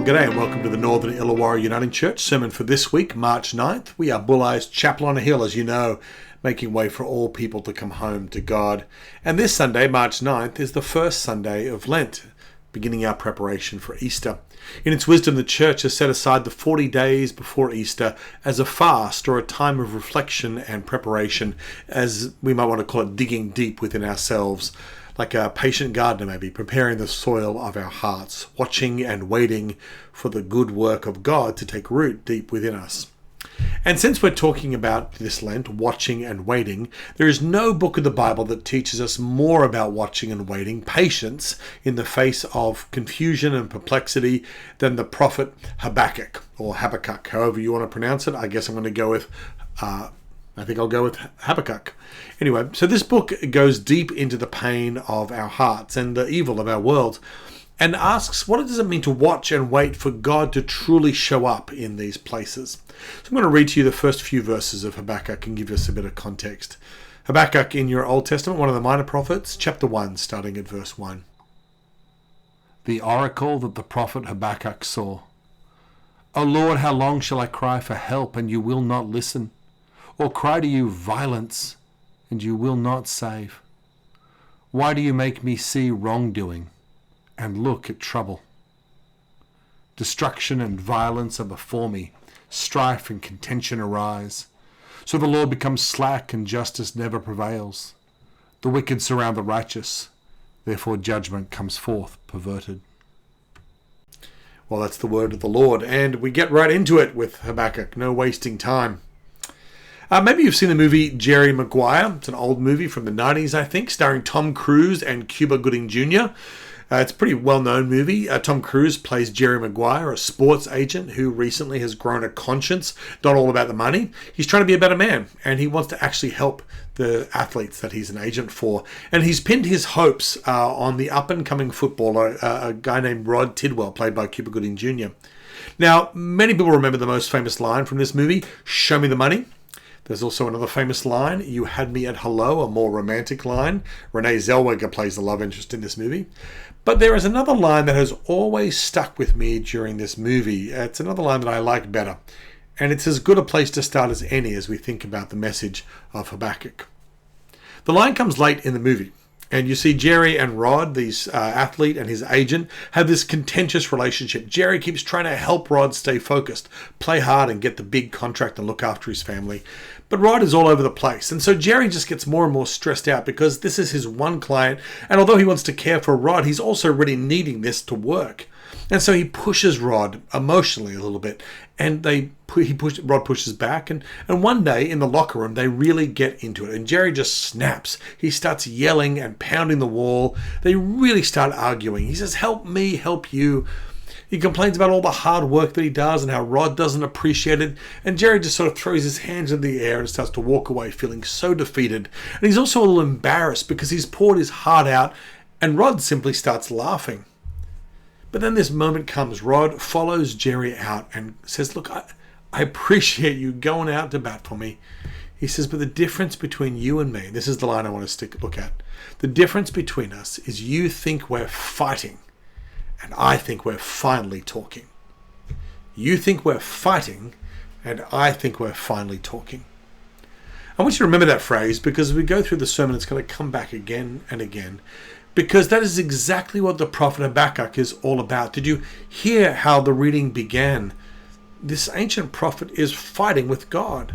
Well, g'day and welcome to the Northern Illawarra Uniting Church sermon for this week, March 9th. We are Bulleyes Chapel on a Hill, as you know, making way for all people to come home to God. And this Sunday, March 9th, is the first Sunday of Lent, beginning our preparation for Easter. In its wisdom, the Church has set aside the 40 days before Easter as a fast or a time of reflection and preparation, as we might want to call it, digging deep within ourselves, like a patient gardener maybe, preparing the soil of our hearts, watching and waiting for the good work of God to take root deep within us. And since we're talking about this Lent, watching and waiting, there is no book of the Bible that teaches us more about watching and waiting, patience in the face of confusion and perplexity, than the prophet Habakkuk, or Habakkuk, however you want to pronounce it. I guess I'm going to go with I'll go with Habakkuk. Anyway, so this book goes deep into the pain of our hearts and the evil of our world, and asks, what does it mean to watch and wait for God to truly show up in these places? So I'm going to read to you the first few verses of Habakkuk and give us a bit of context. Habakkuk in your Old Testament, one of the minor prophets, chapter 1, starting at verse 1. The oracle that the prophet Habakkuk saw. O Lord, how long shall I cry for help, and you will not listen? Or cry to you violence, and you will not save? Why do you make me see wrongdoing and look at trouble? Destruction and violence are before me, strife and contention arise. So the Lord becomes slack and justice never prevails. The wicked surround the righteous, therefore judgment comes forth perverted. Well, that's the word of the Lord, and we get right into it with Habakkuk, no wasting time. Maybe you've seen the movie Jerry Maguire. It's an old movie from the 90s, I think, starring Tom Cruise and Cuba Gooding Jr. It's a pretty well-known movie. Tom Cruise plays Jerry Maguire, a sports agent who recently has grown a conscience, not all about the money. He's trying to be a better man, and he wants to actually help the athletes that he's an agent for. And he's pinned his hopes on the up-and-coming footballer, a guy named Rod Tidwell, played by Cuba Gooding Jr. Now, many people remember the most famous line from this movie, "Show me the money." There's also another famous line, "You had me at hello," a more romantic line. Renee Zellweger plays the love interest in this movie. But there is another line that has always stuck with me during this movie. It's another line that I like better. And it's as good a place to start as any as we think about the message of Habakkuk. The line comes late in the movie. And you see Jerry and Rod, this athlete and his agent, have this contentious relationship. Jerry keeps trying to help Rod stay focused, play hard and get the big contract and look after his family. But Rod is all over the place. And so Jerry just gets more and more stressed out because this is his one client. And although he wants to care for Rod, he's also really needing this to work. And so he pushes Rod emotionally a little bit. And Rod pushes back. And one day in the locker room, they really get into it. And Jerry just snaps. He starts yelling and pounding the wall. They really start arguing. He says, "Help me, help you." He complains about all the hard work that he does and how Rod doesn't appreciate it. And Jerry just sort of throws his hands in the air and starts to walk away feeling so defeated. And he's also a little embarrassed because he's poured his heart out and Rod simply starts laughing. But then this moment comes. Rod follows Jerry out and says, "Look, I appreciate you going out to bat for me." He says, "But the difference between you and me," this is the line I want to look at. "The difference between us is you think we're fighting, and I think we're finally talking." You think we're fighting, and I think we're finally talking. I want you to remember that phrase because as we go through the sermon, it's going to come back again and again. Because that is exactly what the prophet Habakkuk is all about. Did you hear how the reading began? This ancient prophet is fighting with God.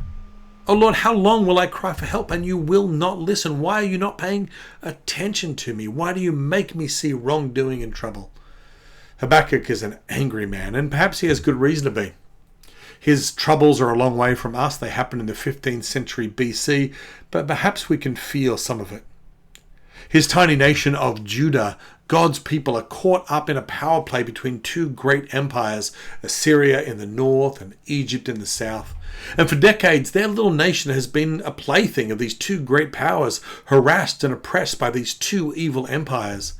"Oh Lord, how long will I cry for help and you will not listen? Why are you not paying attention to me? Why do you make me see wrongdoing and trouble?" Habakkuk is an angry man, and perhaps he has good reason to be. His troubles are a long way from us. They happened in the 15th century BC, but perhaps we can feel some of it. His tiny nation of Judah, God's people, are caught up in a power play between two great empires, Assyria in the north and Egypt in the south. And for decades, their little nation has been a plaything of these two great powers, harassed and oppressed by these two evil empires.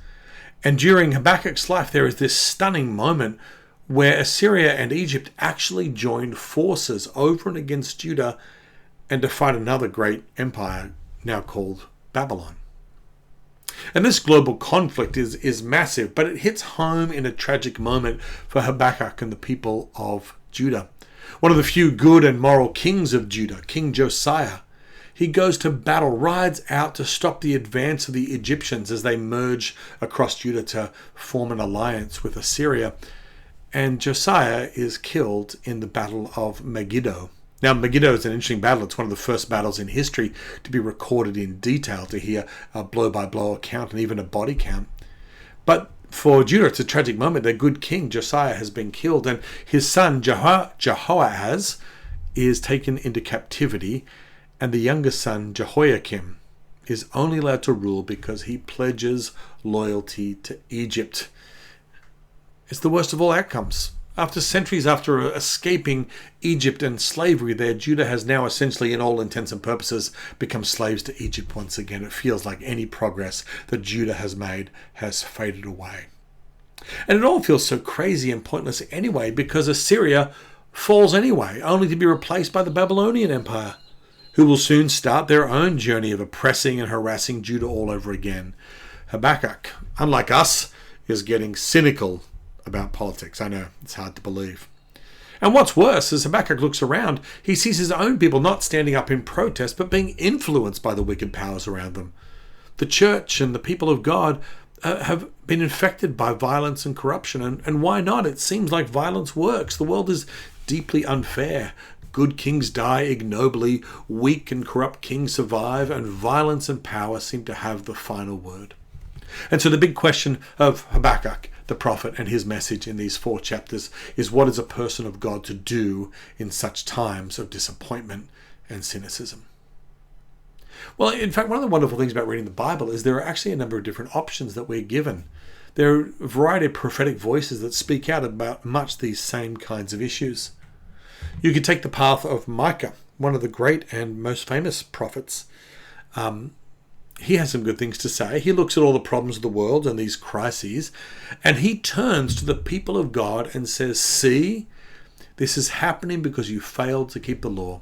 And during Habakkuk's life, there is this stunning moment where Assyria and Egypt actually joined forces over and against Judah and to fight another great empire now called Babylon. And this global conflict is massive, but it hits home in a tragic moment for Habakkuk and the people of Judah. One of the few good and moral kings of Judah, King Josiah, he goes to battle, rides out to stop the advance of the Egyptians as they merge across Judah to form an alliance with Assyria. And Josiah is killed in the Battle of Megiddo. Now, Megiddo is an interesting battle. It's one of the first battles in history to be recorded in detail, to hear a blow-by-blow account and even a body count. But for Judah, it's a tragic moment. Their good king, Josiah, has been killed, and his son, Jehoahaz, is taken into captivity, and the youngest son, Jehoiakim, is only allowed to rule because he pledges loyalty to Egypt. It's the worst of all outcomes. After centuries after escaping Egypt and slavery there, Judah has now essentially, in all intents and purposes, become slaves to Egypt once again. It feels like any progress that Judah has made has faded away. And it all feels so crazy and pointless anyway, because Assyria falls anyway, only to be replaced by the Babylonian Empire, who will soon start their own journey of oppressing and harassing Judah all over again. Habakkuk, unlike us, is getting cynical about politics. I know, it's hard to believe. And what's worse, as Habakkuk looks around, he sees his own people not standing up in protest, but being influenced by the wicked powers around them. The church and the people of God have been infected by violence and corruption. And why not? It seems like violence works. The world is deeply unfair. Good kings die ignobly, weak and corrupt kings survive, and violence and power seem to have the final word. And so the big question of Habakkuk, the prophet, and his message in these 4 chapters is, what is a person of God to do in such times of disappointment and cynicism? Well, in fact, one of the wonderful things about reading the Bible is there are actually a number of different options that we're given. There are a variety of prophetic voices that speak out about much these same kinds of issues. You could take the path of Micah, one of the great and most famous prophets. He has some good things to say. He looks at all the problems of the world and these crises, and he turns to the people of God and says, see, this is happening because you failed to keep the law.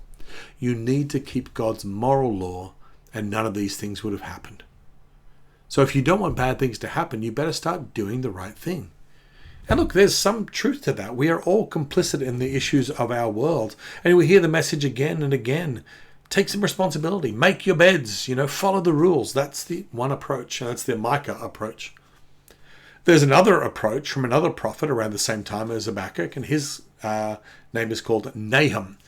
You need to keep God's moral law, and none of these things would have happened. So if you don't want bad things to happen, you better start doing the right thing. And look, there's some truth to that. We are all complicit in the issues of our world. And we hear the message again and again. Take some responsibility. Make your beds. Follow the rules. That's the one approach. That's the Micah approach. There's another approach from another prophet around the same time as Habakkuk, and his name is called Nahum.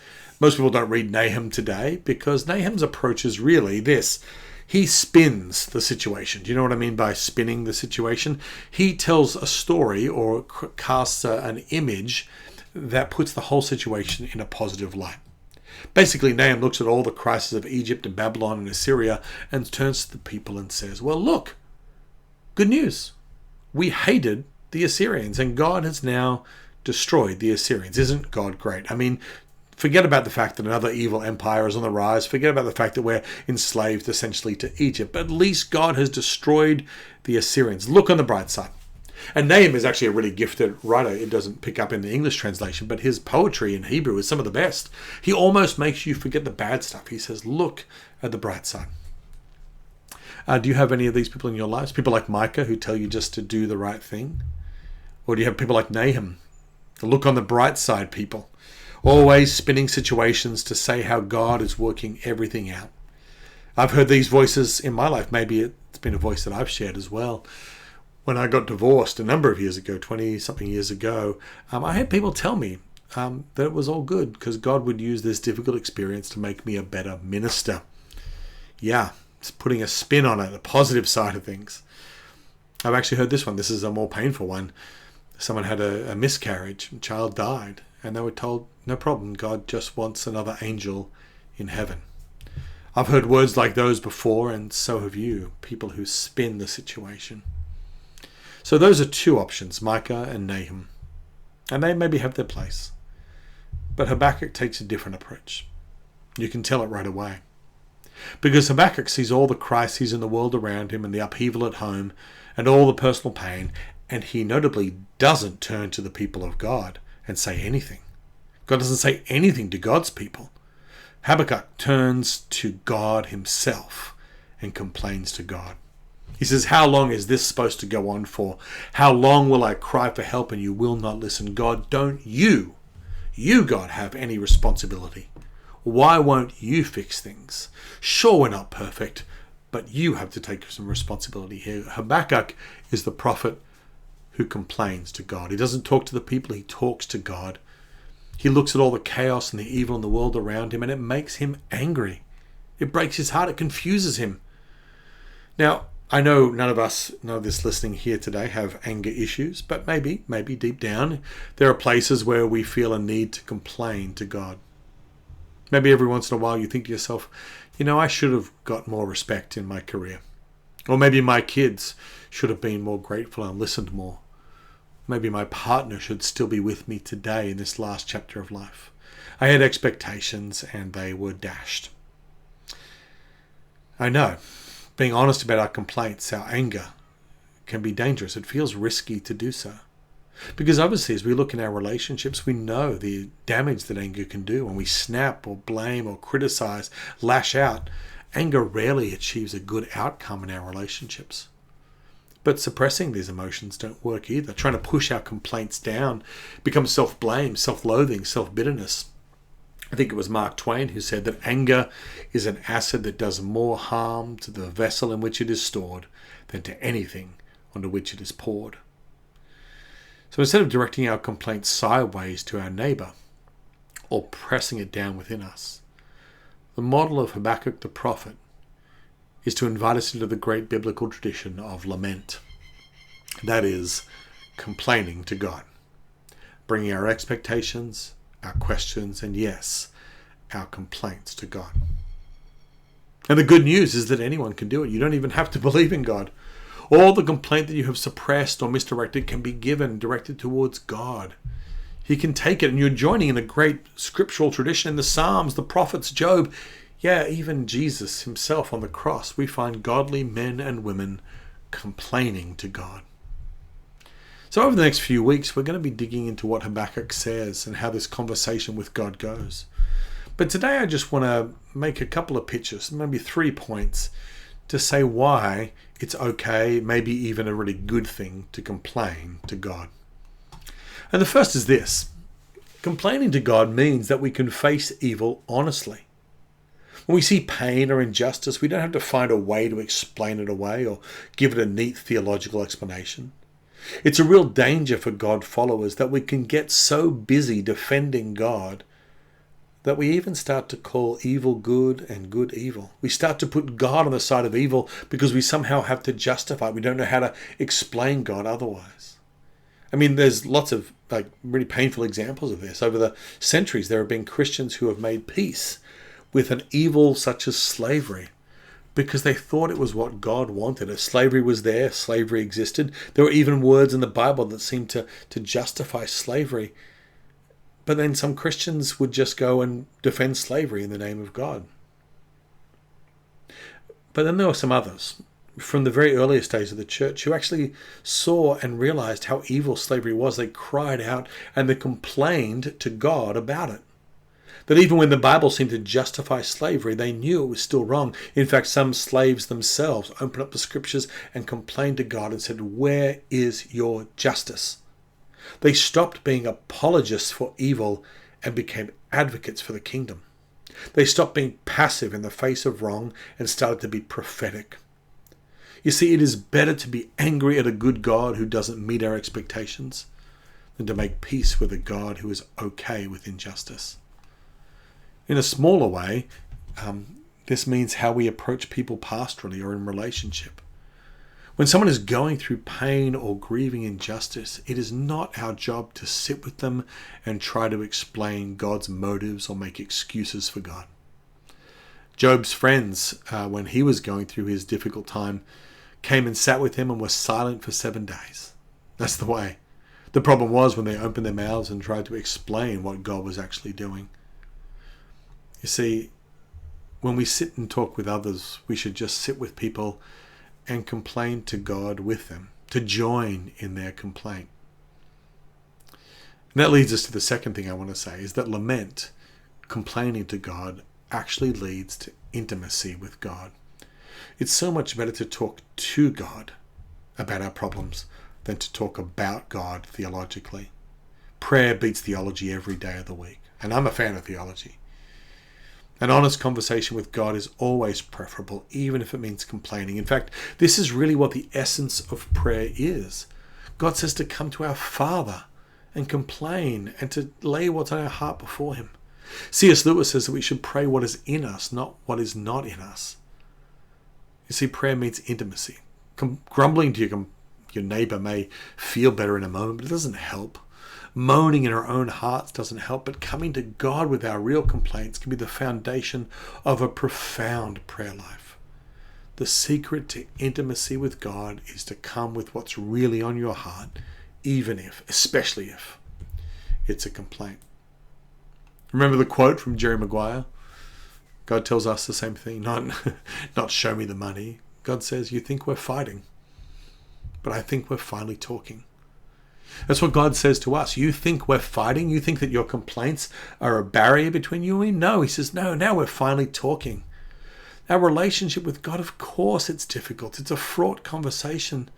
Most people don't read Nahum today because Nahum's approach is really this. He spins the situation. Do you know what I mean by spinning the situation? He tells a story or casts an image that puts the whole situation in a positive light. Basically, Nahum looks at all the crises of Egypt and Babylon and Assyria and turns to the people and says, well, look, good news. We hated the Assyrians and God has now destroyed the Assyrians. Isn't God great? I mean, forget about the fact that another evil empire is on the rise. Forget about the fact that we're enslaved essentially to Egypt. But at least God has destroyed the Assyrians. Look on the bright side. And Nahum is actually a really gifted writer. It doesn't pick up in the English translation, but his poetry in Hebrew is some of the best. He almost makes you forget the bad stuff. He says, look at the bright side. Do you have any of these people in your lives? People like Micah who tell you just to do the right thing? Or do you have people like Nahum, the look on the bright side people? Always spinning situations to say how God is working everything out. I've heard these voices in my life. Maybe it's been a voice that I've shared as well. When I got divorced a number of years ago, 20-something years ago, I had people tell me that it was all good because God would use this difficult experience to make me a better minister. Yeah, it's putting a spin on it, the positive side of things. I've actually heard this one. This is a more painful one. Someone had a miscarriage, a child died, and they were told, no problem, God just wants another angel in heaven. I've heard words like those before, and so have you, people who spin the situation. So those are 2 options, Micah and Nahum, and they maybe have their place. But Habakkuk takes a different approach. You can tell it right away. Because Habakkuk sees all the crises in the world around him and the upheaval at home and all the personal pain, and he notably doesn't turn to the people of God and say anything. God doesn't say anything to God's people. Habakkuk turns to God himself and complains to God. He says, how long is this supposed to go on for? How long will I cry for help and you will not listen? God, don't you, God, have any responsibility? Why won't you fix things? Sure, we're not perfect, but you have to take some responsibility here. Habakkuk is the prophet who complains to God. He doesn't talk to the people, he talks to God. He looks at all the chaos and the evil in the world around him, and it makes him angry. It breaks his heart. It confuses him. Now, I know none of this listening here today have anger issues, but maybe deep down, there are places where we feel a need to complain to God. Maybe every once in a while you think to yourself, I should have got more respect in my career. Or maybe my kids should have been more grateful and listened more. Maybe my partner should still be with me today in this last chapter of life. I had expectations and they were dashed. I know, being honest about our complaints, our anger, can be dangerous. It feels risky to do so. Because obviously, as we look in our relationships, we know the damage that anger can do. When we snap or blame or criticize, lash out, anger rarely achieves a good outcome in our relationships. But suppressing these emotions don't work either. Trying to push our complaints down becomes self-blame, self-loathing, self-bitterness. I think it was Mark Twain who said that anger is an acid that does more harm to the vessel in which it is stored than to anything onto which it is poured. So instead of directing our complaints sideways to our neighbour or pressing it down within us, the model of Habakkuk the prophet is to invite us into the great biblical tradition of lament. That is, complaining to God, bringing our expectations, our questions, and yes, our complaints to God. And the good news is that anyone can do it. You don't even have to believe in God. All the complaint that you have suppressed or misdirected can be directed towards God. He can take it, and you're joining in the great scriptural tradition in the Psalms, the prophets, Job. Yeah, even Jesus himself on the cross, we find godly men and women complaining to God. So over the next few weeks, we're going to be digging into what Habakkuk says and how this conversation with God goes. But today I just want to make a couple of pictures, maybe 3 points, to say why it's okay, maybe even a really good thing, to complain to God. And the first is this. Complaining to God means that we can face evil honestly. When we see pain or injustice, we don't have to find a way to explain it away or give it a neat theological explanation. It's a real danger for God followers that we can get so busy defending God that we even start to call evil good and good evil. We start to put God on the side of evil because we somehow have to justify it. We don't know how to explain God otherwise. I mean, there's lots of really painful examples of this. Over the centuries, there have been Christians who have made peace with an evil such as slavery because they thought it was what God wanted. If slavery was there, slavery existed. There were even words in the Bible that seemed to justify slavery. But then some Christians would just go and defend slavery in the name of God. But then there were some others from the very earliest days of the church who actually saw and realized how evil slavery was. They cried out and they complained to God about it. That even when the Bible seemed to justify slavery, they knew it was still wrong. In fact, some slaves themselves opened up the scriptures and complained to God and said, "Where is your justice?" They stopped being apologists for evil and became advocates for the kingdom. They stopped being passive in the face of wrong and started to be prophetic. You see, it is better to be angry at a good God who doesn't meet our expectations than to make peace with a God who is okay with injustice. In a smaller way, this means how we approach people pastorally or in relationship. When someone is going through pain or grieving injustice, it is not our job to sit with them and try to explain God's motives or make excuses for God. Job's friends, when he was going through his difficult time, came and sat with him and were silent for 7 days. That's the way. The problem was when they opened their mouths and tried to explain what God was actually doing. You see, when we sit and talk with others, we should just sit with people and complain to God with them, to join in their complaint. And that leads us to the second thing I want to say, is that lament, complaining to God, actually leads to intimacy with God. It's so much better to talk to God about our problems than to talk about God theologically. Prayer beats theology every day of the week, and I'm a fan of theology. An honest conversation with God is always preferable, even if it means complaining. In fact, this is really what the essence of prayer is. God says to come to our Father and complain and to lay what's on our heart before him. C.S. Lewis says that we should pray what is in us, not what is not in us. You see, prayer means intimacy. Grumbling to your neighbor may feel better in a moment, but it doesn't help. Moaning in our own hearts doesn't help, but coming to God with our real complaints can be the foundation of a profound prayer life. The secret to intimacy with God is to come with what's really on your heart, even if, especially if, it's a complaint. Remember the quote from Jerry Maguire? God tells us the same thing, not show me the money. God says, you think we're fighting, but I think we're finally talking. That's what God says to us. You think we're fighting? You think that your complaints are a barrier between you and me? No, he says, no, now we're finally talking. Our relationship with God, of course it's difficult. It's a fraught conversation.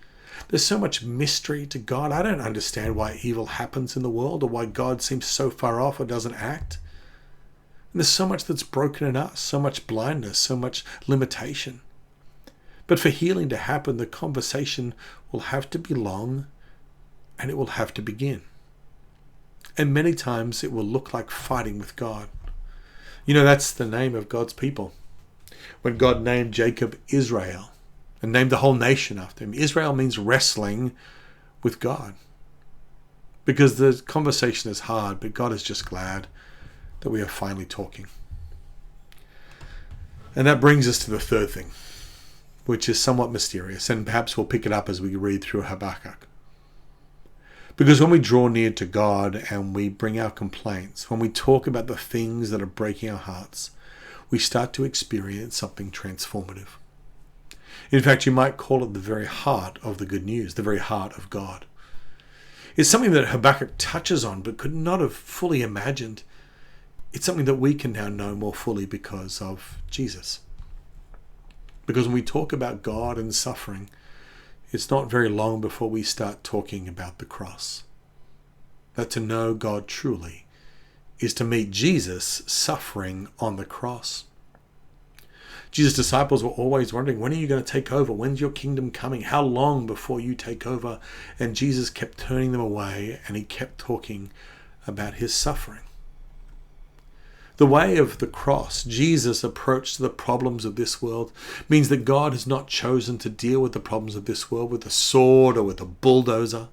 There's so much mystery to God. I don't understand why evil happens in the world or why God seems so far off or doesn't act. And there's so much that's broken in us, so much blindness, so much limitation. But for healing to happen, the conversation will have to be long and it will have to begin. And many times it will look like fighting with God. You know, that's the name of God's people. When God named Jacob Israel and named the whole nation after him, Israel means wrestling with God. Because the conversation is hard, but God is just glad that we are finally talking. And that brings us to the third thing, which is somewhat mysterious, and perhaps we'll pick it up as we read through Habakkuk. Because when we draw near to God and we bring our complaints, when we talk about the things that are breaking our hearts, we start to experience something transformative. In fact, you might call it the very heart of the good news, the very heart of God. It's something that Habakkuk touches on but could not have fully imagined. It's something that we can now know more fully because of Jesus. Because when we talk about God and suffering, it's not very long before we start talking about the cross. That to know God truly is to meet Jesus suffering on the cross. Jesus' disciples were always wondering, when are you going to take over? When's your kingdom coming? How long before you take over? And Jesus kept turning them away and he kept talking about his suffering. The way of the cross, Jesus' approach to the problems of this world, means that God has not chosen to deal with the problems of this world with a sword or with a bulldozer.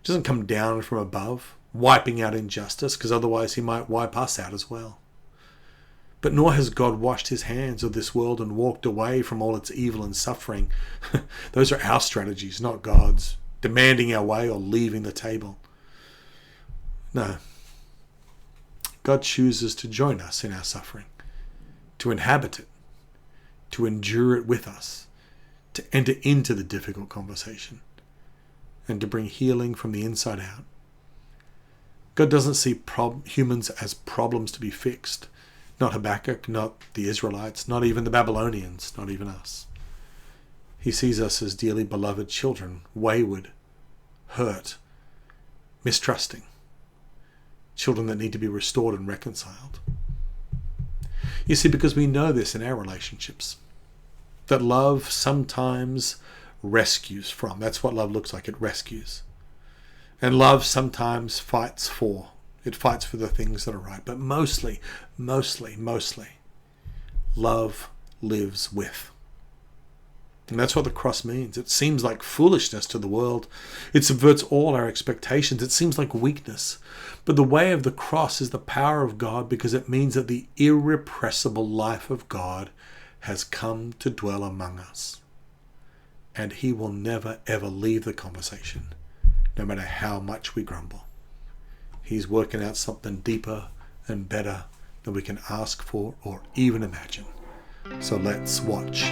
He doesn't come down from above, wiping out injustice, because otherwise he might wipe us out as well. But nor has God washed his hands of this world and walked away from all its evil and suffering. Those are our strategies, not God's, demanding our way or leaving the table. No. God chooses to join us in our suffering, to inhabit it, to endure it with us, to enter into the difficult conversation, and to bring healing from the inside out. God doesn't see humans as problems to be fixed. Not Habakkuk, not the Israelites, not even the Babylonians, not even us. He sees us as dearly beloved children, wayward, hurt, mistrusting. Children that need to be restored and reconciled. You see, because we know this in our relationships, that love sometimes rescues from. That's what love looks like. It rescues. And love sometimes fights for. It fights for the things that are right. But mostly, love lives with. And that's what the cross means. It seems like foolishness to the world. It subverts all our expectations. It seems like weakness. But the way of the cross is the power of God, because it means that the irrepressible life of God has come to dwell among us. And he will never, ever leave the conversation, no matter how much we grumble. He's working out something deeper and better than we can ask for or even imagine. So let's watch